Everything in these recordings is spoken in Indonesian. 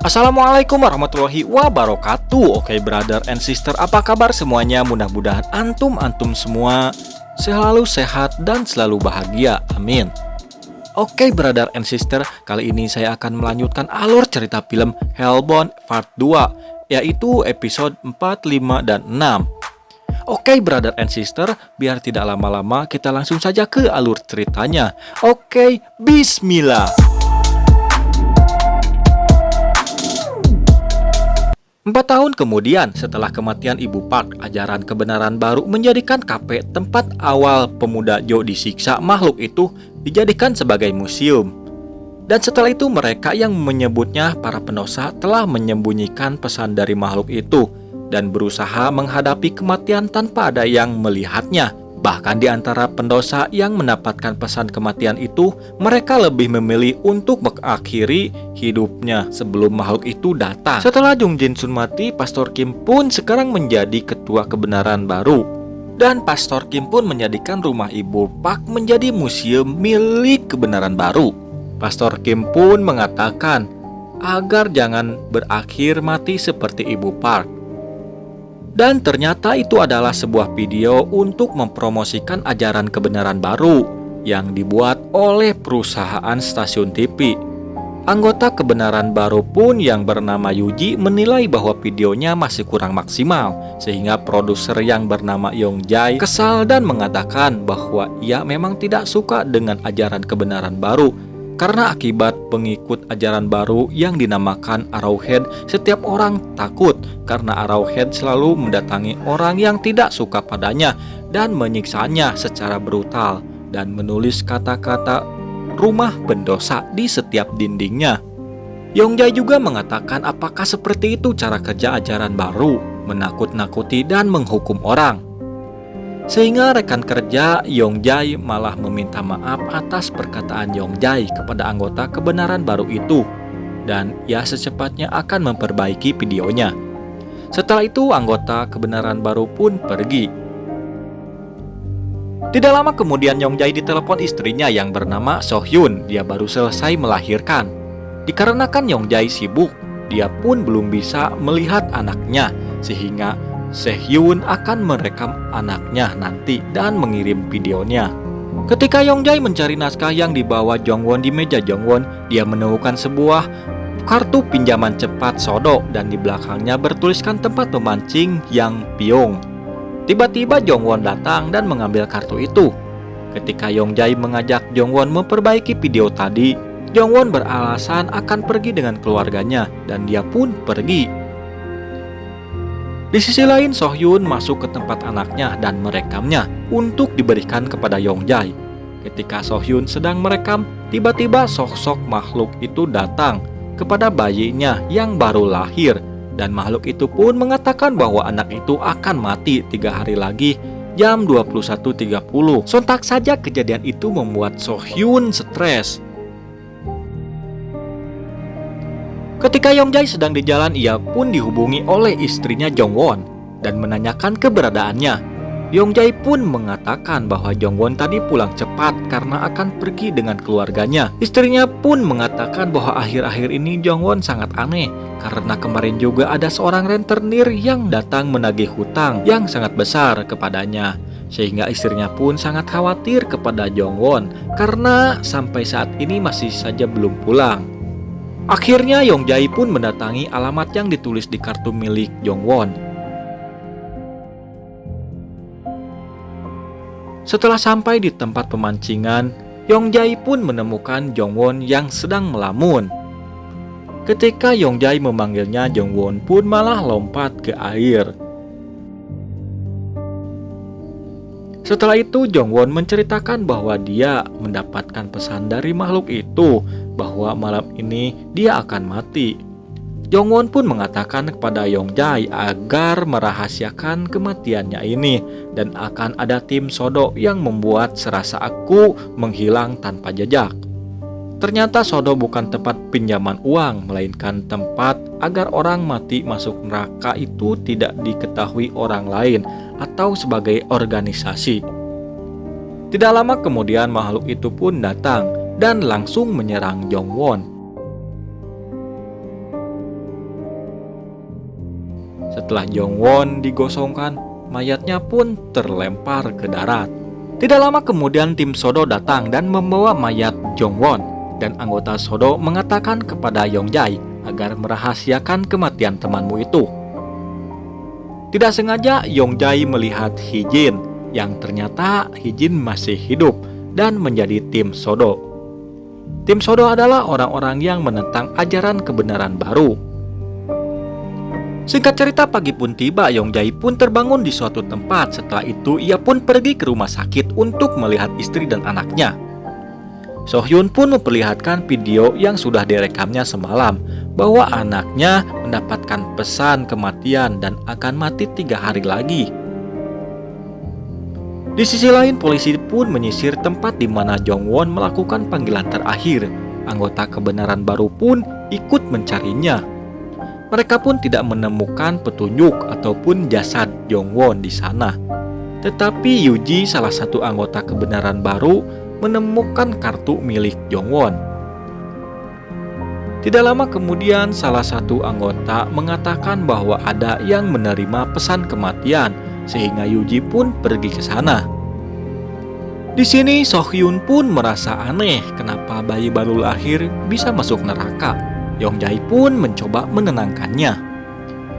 Assalamualaikum warahmatullahi wabarakatuh. Oke brother and sister, apa kabar semuanya? Mudah-mudahan antum semua selalu sehat dan selalu bahagia, amin. Oke brother and sister, kali ini saya akan melanjutkan alur cerita film Hellbound Part 2, yaitu episode 4, 5, dan 6. Oke brother and sister, biar tidak lama-lama kita langsung saja ke alur ceritanya. Oke, bismillah. 4 tahun kemudian, setelah kematian Ibu Park, ajaran kebenaran baru menjadikan kafe tempat awal pemuda Joe disiksa makhluk itu dijadikan sebagai museum. Dan setelah itu mereka yang menyebutnya para pendosa telah menyembunyikan pesan dari makhluk itu dan berusaha menghadapi kematian tanpa ada yang melihatnya. Bahkan di antara pendosa yang mendapatkan pesan kematian itu, mereka lebih memilih untuk mengakhiri hidupnya sebelum makhluk itu datang. Setelah Jung Jin Sun mati, Pastor Kim pun sekarang menjadi ketua kebenaran baru. Dan Pastor Kim pun menjadikan rumah Ibu Park menjadi museum milik kebenaran baru. Pastor Kim pun mengatakan agar jangan berakhir mati seperti Ibu Park. Dan ternyata itu adalah sebuah video untuk mempromosikan ajaran kebenaran baru yang dibuat oleh perusahaan stasiun TV. Anggota kebenaran baru pun yang bernama Yuji menilai bahwa videonya masih kurang maksimal, sehingga produser yang bernama Yong Jae kesal dan mengatakan bahwa ia memang tidak suka dengan ajaran kebenaran baru. Karena akibat pengikut ajaran baru yang dinamakan Arrowhead, setiap orang takut karena Arrowhead selalu mendatangi orang yang tidak suka padanya dan menyiksanya secara brutal dan menulis kata-kata rumah pendosa di setiap dindingnya. Yong Jae juga mengatakan apakah seperti itu cara kerja ajaran baru, menakut-nakuti dan menghukum orang. Sehingga rekan kerja Yong Jae malah meminta maaf atas perkataan Yong Jae kepada anggota kebenaran baru itu, dan ia secepatnya akan memperbaiki videonya. Setelah itu anggota kebenaran baru pun pergi. Tidak lama kemudian Yong Jae ditelepon istrinya yang bernama So Hyun. Dia baru selesai melahirkan. Dikarenakan Yong Jae sibuk, dia pun belum bisa melihat anaknya, sehingga Sehyun akan merekam anaknya nanti dan mengirim videonya. Ketika Yong Jae mencari naskah yang dibawa Jongwon di meja Jongwon, dia menemukan sebuah kartu pinjaman cepat Sodo dan di belakangnya bertuliskan tempat memancing yang Pyong. Tiba-tiba Jongwon datang dan mengambil kartu itu. Ketika Yong Jae mengajak Jongwon memperbaiki video tadi, Jongwon beralasan akan pergi dengan keluarganya dan dia pun pergi. Di sisi lain, So Hyun masuk ke tempat anaknya dan merekamnya untuk diberikan kepada Yong Jae. Ketika So Hyun sedang merekam, tiba-tiba sosok makhluk itu datang kepada bayinya yang baru lahir. Dan makhluk itu pun mengatakan bahwa anak itu akan mati 3 hari lagi jam 21.30. Sontak saja kejadian itu membuat So Hyun stres. Ketika Yong Jae sedang di jalan, ia pun dihubungi oleh istrinya Jongwon dan menanyakan keberadaannya. Yong Jae pun mengatakan bahwa Jongwon tadi pulang cepat karena akan pergi dengan keluarganya. Istrinya pun mengatakan bahwa akhir-akhir ini Jongwon sangat aneh karena kemarin juga ada seorang rentenir yang datang menagih hutang yang sangat besar kepadanya. Sehingga istrinya pun sangat khawatir kepada Jongwon karena sampai saat ini masih saja belum pulang. Akhirnya Yong Jae pun mendatangi alamat yang ditulis di kartu milik Jongwon. Setelah sampai di tempat pemancingan, Yong Jae pun menemukan Jongwon yang sedang melamun. Ketika Yong Jae memanggilnya, Jongwon pun malah lompat ke air. Setelah itu Jongwon menceritakan bahwa dia mendapatkan pesan dari makhluk itu bahwa malam ini dia akan mati. Jongwon pun mengatakan kepada Yong Jae agar merahasiakan kematiannya ini dan akan ada tim Sodo yang membuat serasa aku menghilang tanpa jejak. Ternyata Sodo bukan tempat pinjaman uang, melainkan tempat agar orang mati masuk neraka itu tidak diketahui orang lain atau sebagai organisasi. Tidak lama kemudian makhluk itu pun datang dan langsung menyerang Jongwon. Setelah Jongwon digosongkan, mayatnya pun terlempar ke darat. Tidak lama kemudian tim Sodo datang dan membawa mayat Jongwon, dan anggota Sodo mengatakan kepada Yongjae agar merahasiakan kematian temanmu itu. Tidak sengaja Yongjae melihat Hijin, yang ternyata Hijin masih hidup dan menjadi tim Sodo. Tim Sodo adalah orang-orang yang menentang ajaran kebenaran baru. Singkat cerita, pagi pun tiba. Yongjae pun terbangun di suatu tempat. Setelah itu ia pun pergi ke rumah sakit untuk melihat istri dan anaknya. Sohyun pun memperlihatkan video yang sudah direkamnya semalam, bahwa anaknya mendapatkan pesan kematian dan akan mati 3 hari lagi. Di sisi lain, polisi pun menyisir tempat di mana Jongwon melakukan panggilan terakhir. Anggota kebenaran baru pun ikut mencarinya. Mereka pun tidak menemukan petunjuk ataupun jasad Jongwon di sana. Tetapi Yuji, salah satu anggota kebenaran baru, menemukan kartu milik Jongwon. Tidak lama kemudian, salah satu anggota mengatakan bahwa ada yang menerima pesan kematian, sehingga Yuji pun pergi ke sana. Di sini Sohyun pun merasa aneh kenapa bayi baru lahir bisa masuk neraka. Yongjae pun mencoba menenangkannya.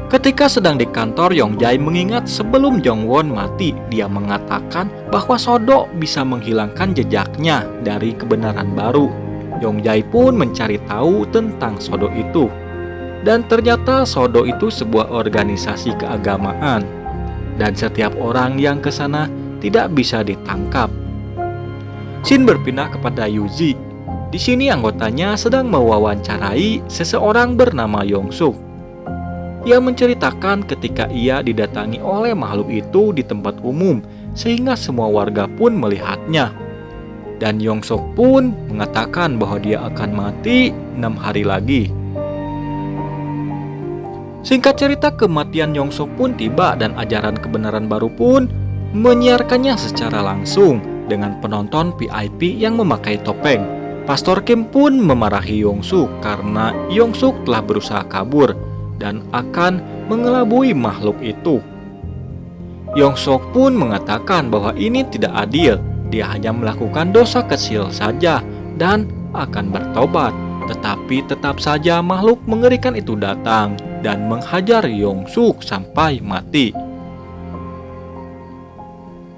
Ketika sedang di kantor, Yongjae mengingat sebelum Jongwon mati, dia mengatakan bahwa Sodo bisa menghilangkan jejaknya dari kebenaran baru. Yongjae pun mencari tahu tentang Sodo itu. Dan ternyata Sodo itu sebuah organisasi keagamaan. Dan setiap orang yang ke sana tidak bisa ditangkap. Shin berpindah kepada Yuji. Di sini anggotanya sedang mewawancarai seseorang bernama Yongsuk. Ia menceritakan ketika ia didatangi oleh makhluk itu di tempat umum, sehingga semua warga pun melihatnya. Dan Yongsuk pun mengatakan bahwa dia akan mati 6 hari lagi. Singkat cerita, kematian Yongsuk pun tiba dan ajaran kebenaran baru pun menyiarkannya secara langsung dengan penonton VIP yang memakai topeng. Pastor Kim pun memarahi Yongsuk karena Yongsuk telah berusaha kabur dan akan mengelabui makhluk itu. Yongsuk pun mengatakan bahwa ini tidak adil, dia hanya melakukan dosa kecil saja dan akan bertobat. Tetapi tetap saja makhluk mengerikan itu datang dan menghajar Yongsuk sampai mati.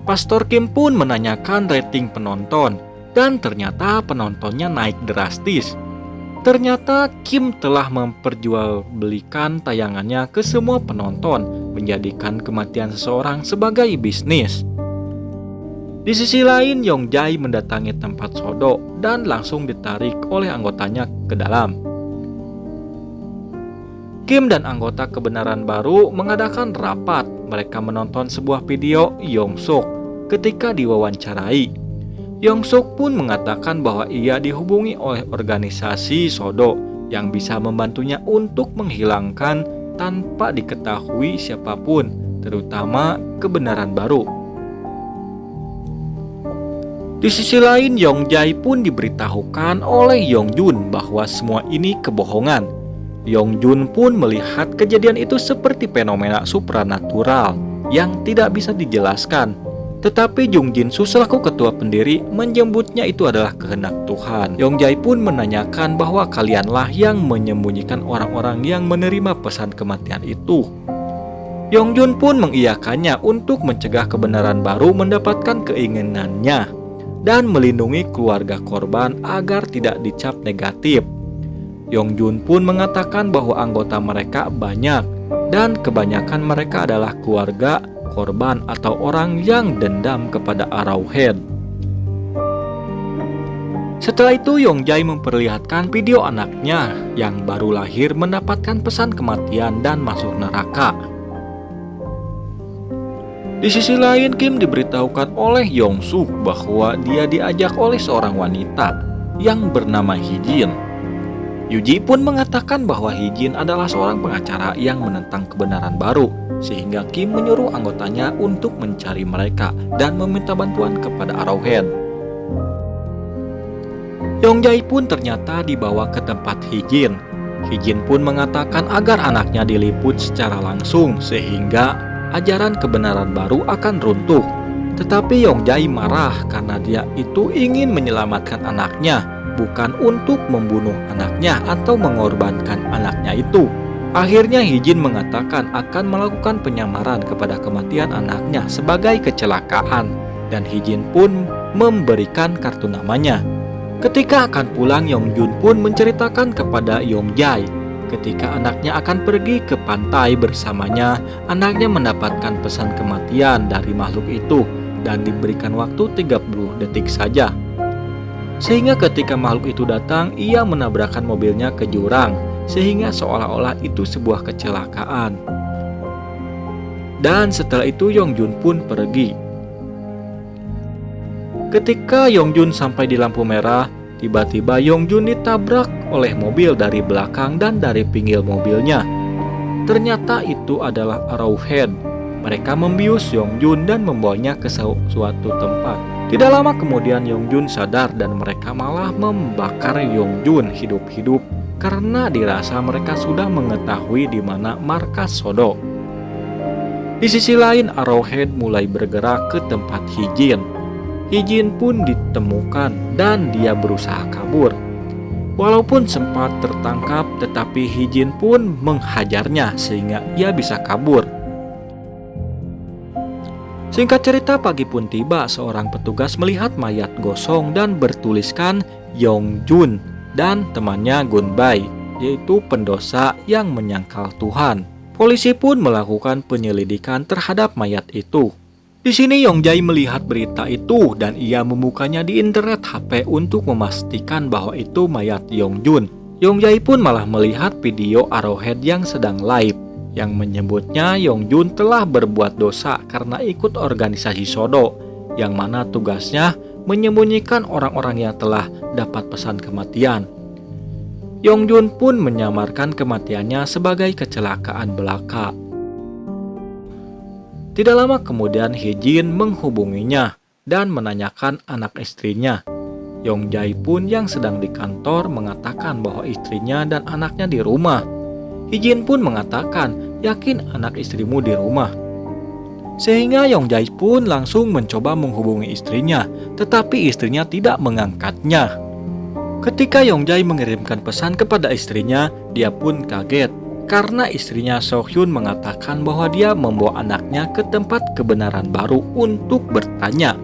Pastor Kim pun menanyakan rating penonton, dan ternyata penontonnya naik drastis. Ternyata Kim telah memperjualbelikan tayangannya ke semua penonton, menjadikan kematian seseorang sebagai bisnis. Di sisi lain, Yongjae mendatangi tempat Sodo dan langsung ditarik oleh anggotanya ke dalam. Kim dan anggota kebenaran baru mengadakan rapat. Mereka menonton sebuah video Yongsuk ketika diwawancarai. Yongsuk pun mengatakan bahwa ia dihubungi oleh organisasi Sodo yang bisa membantunya untuk menghilangkan tanpa diketahui siapapun, terutama kebenaran baru. Di sisi lain, Yongjae pun diberitahukan oleh Yongjun bahwa semua ini kebohongan. Yongjun pun melihat kejadian itu seperti fenomena supranatural yang tidak bisa dijelaskan. Tetapi Jung Jin-soo selaku ketua pendiri menyebutnya itu adalah kehendak Tuhan. Yongjae pun menanyakan bahwa kalianlah yang menyembunyikan orang-orang yang menerima pesan kematian itu. Yongjun pun mengiyakannya untuk mencegah kebenaran baru mendapatkan keinginannya dan melindungi keluarga korban agar tidak dicap negatif. Yongjun pun mengatakan bahwa anggota mereka banyak dan kebanyakan mereka adalah keluarga korban atau orang yang dendam kepada Arrowhead. Setelah itu, Yongjae memperlihatkan video anaknya yang baru lahir mendapatkan pesan kematian dan masuk neraka. Di sisi lain, Kim diberitahukan oleh Yongsuk bahwa dia diajak oleh seorang wanita yang bernama Hijin. Yuji pun mengatakan bahwa Hijin adalah seorang pengacara yang menentang kebenaran baru. sehingga Kim menyuruh anggotanya untuk mencari mereka dan meminta bantuan kepada Arrowhead. Yongjay pun ternyata dibawa ke tempat Hee-jin. Hee-jin pun mengatakan agar anaknya diliput secara langsung sehingga ajaran kebenaran baru akan runtuh. Tetapi Yongjay marah karena dia itu ingin menyelamatkan anaknya, bukan untuk membunuh anaknya atau mengorbankan anaknya itu. Akhirnya Hee-jin mengatakan akan melakukan penyamaran kepada kematian anaknya sebagai kecelakaan, dan Hee-jin pun memberikan kartu namanya. Ketika akan pulang, Yongjun pun menceritakan kepada Yongjay ketika anaknya akan pergi ke pantai bersamanya, anaknya mendapatkan pesan kematian dari makhluk itu dan diberikan waktu 30 detik saja. Sehingga ketika makhluk itu datang, ia menabrakkan mobilnya ke jurang, sehingga seolah-olah itu sebuah kecelakaan. Dan setelah itu Yongjun pun pergi. Ketika Yongjun sampai di lampu merah, tiba-tiba Yongjun ditabrak oleh mobil dari belakang dan dari pinggir mobilnya. Ternyata itu adalah Arrowhead. Mereka membius Yongjun dan membawanya ke suatu tempat. Tidak lama kemudian Yongjun sadar dan mereka malah membakar Yongjun hidup-hidup karena dirasa mereka sudah mengetahui di mana markas Sodo. Di sisi lain, Arrowhead mulai bergerak ke tempat Hee-jin. Hee-jin pun ditemukan dan dia berusaha kabur. Walaupun sempat tertangkap, tetapi Hee-jin pun menghajarnya sehingga ia bisa kabur. Singkat cerita, pagi pun tiba. Seorang petugas melihat mayat gosong dan bertuliskan Yongjun dan temannya Gunbay, yaitu pendosa yang menyangkal Tuhan. Polisi pun melakukan penyelidikan terhadap mayat itu. Di sini Yongjay melihat berita itu dan ia membukanya di internet HP untuk memastikan bahwa itu mayat Yongjun. Yongjay pun malah melihat video Arrowhead yang sedang live, yang menyebutnya Yongjun telah berbuat dosa karena ikut organisasi Sodo, yang mana tugasnya menyembunyikan orang-orang yang telah dapat pesan kematian. Yongjun pun menyamarkan kematiannya sebagai kecelakaan belaka. Tidak lama kemudian Hee-jin menghubunginya dan menanyakan anak istrinya. Yongjay pun yang sedang di kantor mengatakan bahwa istrinya dan anaknya di rumah. Hee-jin pun mengatakan, yakin anak istrimu di rumah. Sehingga Yongjay pun langsung mencoba menghubungi istrinya, tetapi istrinya tidak mengangkatnya. Ketika Yongjay mengirimkan pesan kepada istrinya, dia pun kaget karena istrinya Sohyun mengatakan bahwa dia membawa anaknya ke tempat kebenaran baru untuk bertanya.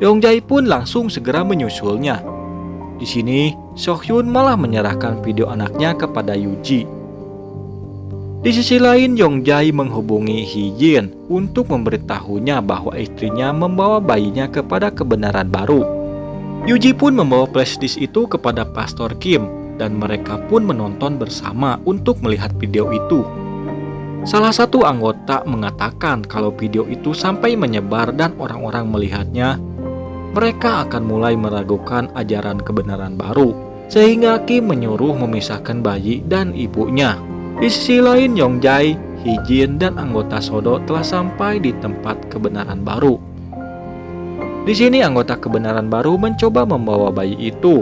Yongjay pun langsung segera menyusulnya. Di sini, Sohyun malah menyerahkan video anaknya kepada Yuji. Di sisi lain, Yongjay menghubungi Hee-jin untuk memberitahunya bahwa istrinya membawa bayinya kepada kebenaran baru. Yuji pun membawa flashdisk itu kepada Pastor Kim dan mereka pun menonton bersama untuk melihat video itu. Salah satu anggota mengatakan kalau video itu sampai menyebar dan orang-orang melihatnya, mereka akan mulai meragukan ajaran kebenaran baru, sehingga Kim menyuruh memisahkan bayi dan ibunya. Di sisi lain, Yongjay, Hee-jin, dan anggota Sodo telah sampai di tempat kebenaran baru. Di sini anggota kebenaran baru mencoba membawa bayi itu.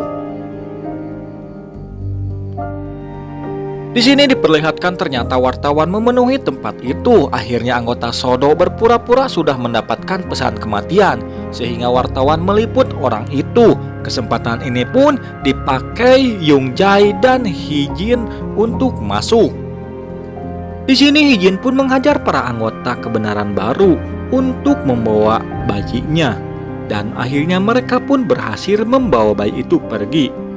Di sini diperlihatkan ternyata wartawan memenuhi tempat itu. Akhirnya anggota Sodo berpura-pura sudah mendapatkan pesan kematian, sehingga wartawan meliput orang itu. Kesempatan ini pun dipakai Yongjay dan Hee-jin untuk masuk. Di sini Hee-jin pun menghajar para anggota kebenaran baru untuk membawa bayinya, dan akhirnya mereka pun berhasil membawa bayi itu pergi.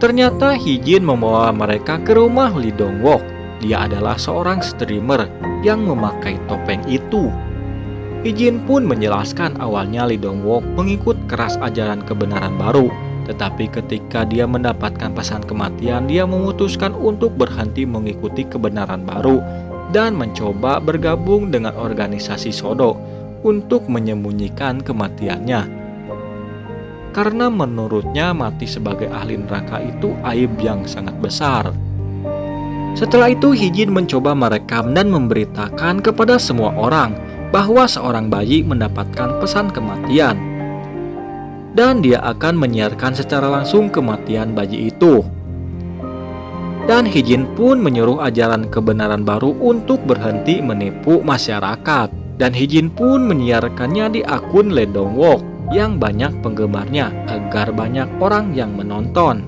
Ternyata Hee-jin membawa mereka ke rumah Lee Dong-wook. Dia adalah seorang streamer yang memakai topeng itu. Hee-jin pun menjelaskan awalnya Lee Dong-wook mengikut keras ajaran kebenaran baru. Tetapi ketika dia mendapatkan pesan kematian, dia memutuskan untuk berhenti mengikuti kebenaran baru dan mencoba bergabung dengan organisasi Sodo untuk menyembunyikan kematiannya. karena menurutnya mati sebagai ahli neraka itu aib yang sangat besar. Setelah itu Hijin mencoba merekam dan memberitakan kepada semua orang bahwa seorang bayi mendapatkan pesan kematian. Dan dia akan menyiarkan secara langsung kematian bayi itu. Dan Hijin pun menyuruh ajaran kebenaran baru untuk berhenti menipu masyarakat. Dan Hijin pun menyiarkannya di akun Lee Dong-wook yang banyak penggemarnya agar banyak orang yang menonton.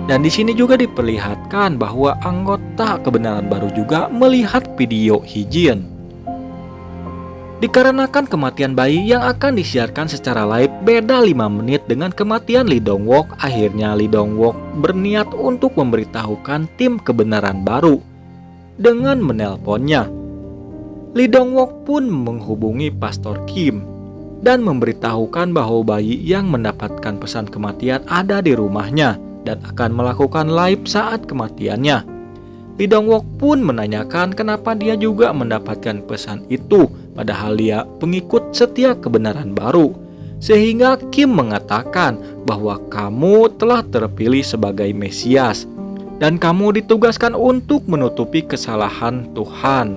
Dan di sini juga diperlihatkan bahwa anggota kebenaran baru juga melihat video Hijin. Dikarenakan kematian bayi yang akan disiarkan secara live beda 5 menit dengan kematian Lee Dong-wook, akhirnya Lee Dong-wook berniat untuk memberitahukan tim kebenaran baru dengan menelponnya. Lee Dong-wook pun menghubungi Pastor Kim dan memberitahukan bahwa bayi yang mendapatkan pesan kematian ada di rumahnya dan akan melakukan live saat kematiannya. Lee Dong-wook pun menanyakan kenapa dia juga mendapatkan pesan itu, padahal dia pengikut setia kebenaran baru. Sehingga Kim mengatakan bahwa kamu telah terpilih sebagai Mesias dan kamu ditugaskan untuk menutupi kesalahan Tuhan.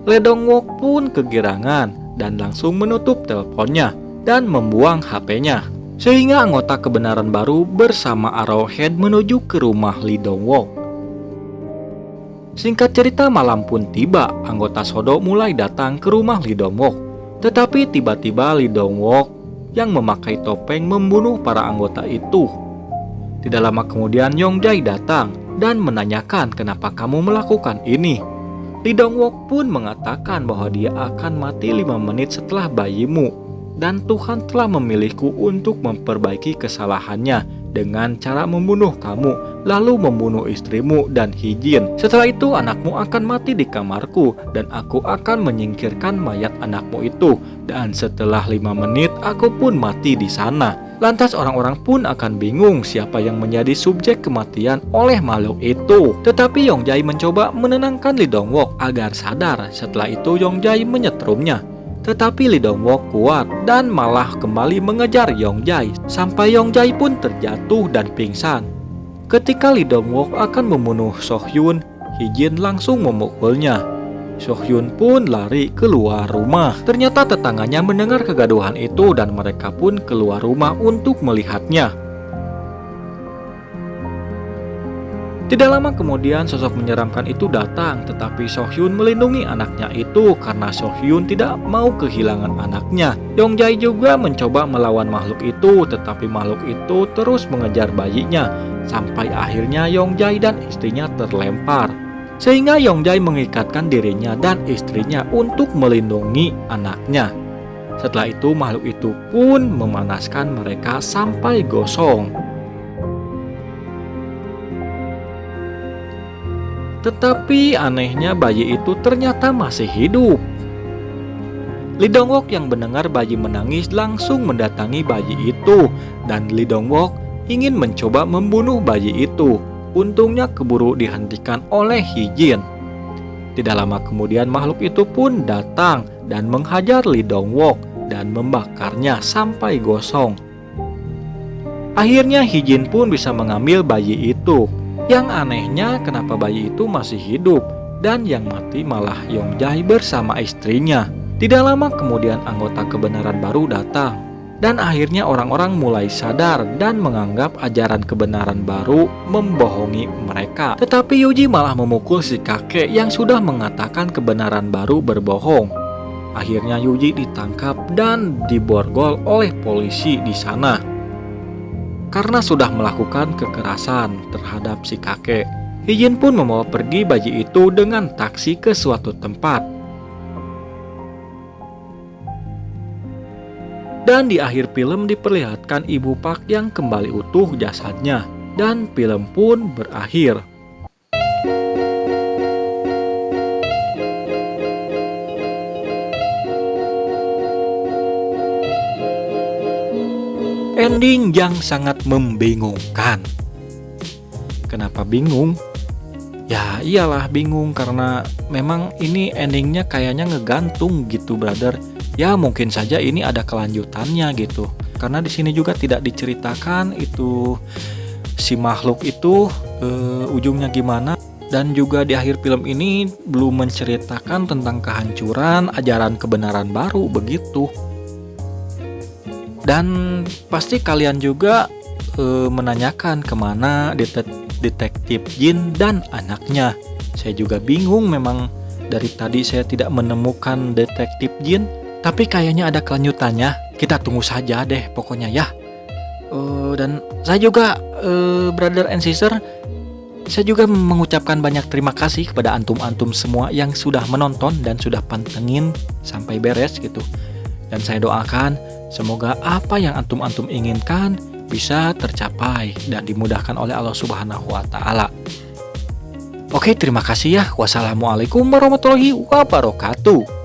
Lee Dong-wook pun kegirangan dan langsung menutup teleponnya dan membuang HP-nya. Sehingga anggota kebenaran baru bersama Arrowhead menuju ke rumah Lee Dong-wook. Singkat cerita, malam pun tiba. Anggota Sodo mulai datang ke rumah Lee Dong-wook. Tetapi tiba-tiba Lee Dong-wook yang memakai topeng membunuh para anggota itu. Tidak lama kemudian Yong-jae datang dan menanyakan kenapa kamu melakukan ini. Lee Dong-wook pun mengatakan bahwa dia akan mati 5 menit setelah bayimu. Dan Tuhan telah memilihku untuk memperbaiki kesalahannya dengan cara membunuh kamu, lalu membunuh istrimu dan Hijin. Setelah itu anakmu akan mati di kamarku dan aku akan menyingkirkan mayat anakmu itu. Dan setelah 5 menit aku pun mati di sana. Lantas orang-orang pun akan bingung siapa yang menjadi subjek kematian oleh makhluk itu. Tetapi Yong-jae mencoba menenangkan Lee Dong-wook agar sadar. Setelah itu Yong-jae menyetrumnya. Tetapi Lee Dong-wook kuat dan malah kembali mengejar Yong-jae sampai Yong-jae pun terjatuh dan pingsan. Ketika Lee Dong-wook akan membunuh Sohyun, Hijin langsung memukulnya. Sohyun pun lari keluar rumah. Ternyata tetangganya mendengar kegaduhan itu dan mereka pun keluar rumah untuk melihatnya. Tidak lama kemudian sosok menyeramkan itu datang, tetapi Sohyun melindungi anaknya itu karena Sohyun tidak mau kehilangan anaknya. Yong-jae juga mencoba melawan makhluk itu, tetapi makhluk itu terus mengejar bayinya, sampai akhirnya Yong-jae dan istrinya terlempar. Sehingga Yong-jae mengikatkan dirinya dan istrinya untuk melindungi anaknya. Setelah itu makhluk itu pun memanaskan mereka sampai gosong. Tetapi anehnya bayi itu ternyata masih hidup. Lee Dong-wook yang mendengar bayi menangis langsung mendatangi bayi itu dan Lee Dong-wook ingin mencoba membunuh bayi itu. Untungnya keburu dihentikan oleh Hijin. Tidak lama kemudian makhluk itu pun datang dan menghajar Lee Dong-wook dan membakarnya sampai gosong. Akhirnya Hijin pun bisa mengambil bayi itu. Yang anehnya kenapa bayi itu masih hidup dan yang mati malah Yong-jae bersama istrinya. Tidak lama kemudian anggota kebenaran baru datang dan akhirnya orang-orang mulai sadar dan menganggap ajaran kebenaran baru membohongi mereka. Tetapi Yuji malah memukul si kakek yang sudah mengatakan kebenaran baru berbohong. Akhirnya Yuji ditangkap dan diborgol oleh polisi di sana karena sudah melakukan kekerasan terhadap si kakek. Hijin pun membawa pergi bayi itu dengan taksi ke suatu tempat. Dan di akhir film diperlihatkan Ibu Park yang kembali utuh jasadnya. Dan film pun berakhir. Ending yang sangat membingungkan. Kenapa bingung? Ya iyalah bingung karena memang ini endingnya kayaknya ngegantung gitu brother. Ya mungkin saja ini ada kelanjutannya gitu. Karena di sini juga tidak diceritakan itu si makhluk itu ujungnya gimana, dan juga di akhir film ini belum menceritakan tentang kehancuran ajaran kebenaran baru begitu. Dan pasti kalian juga menanyakan kemana detektif Jin dan anaknya. Saya juga bingung, memang dari tadi saya tidak menemukan detektif Jin, tapi kayaknya ada kelanjutannya. Kita tunggu saja deh pokoknya ya. Dan saya juga brother and sister, saya juga mengucapkan banyak terima kasih kepada antum-antum semua yang sudah menonton dan sudah pantengin sampai beres gitu. Dan saya doakan semoga apa yang antum-antum inginkan bisa tercapai dan dimudahkan oleh Allah Subhanahu wa taala. Oke, terima kasih ya. Wassalamualaikum warahmatullahi wabarakatuh.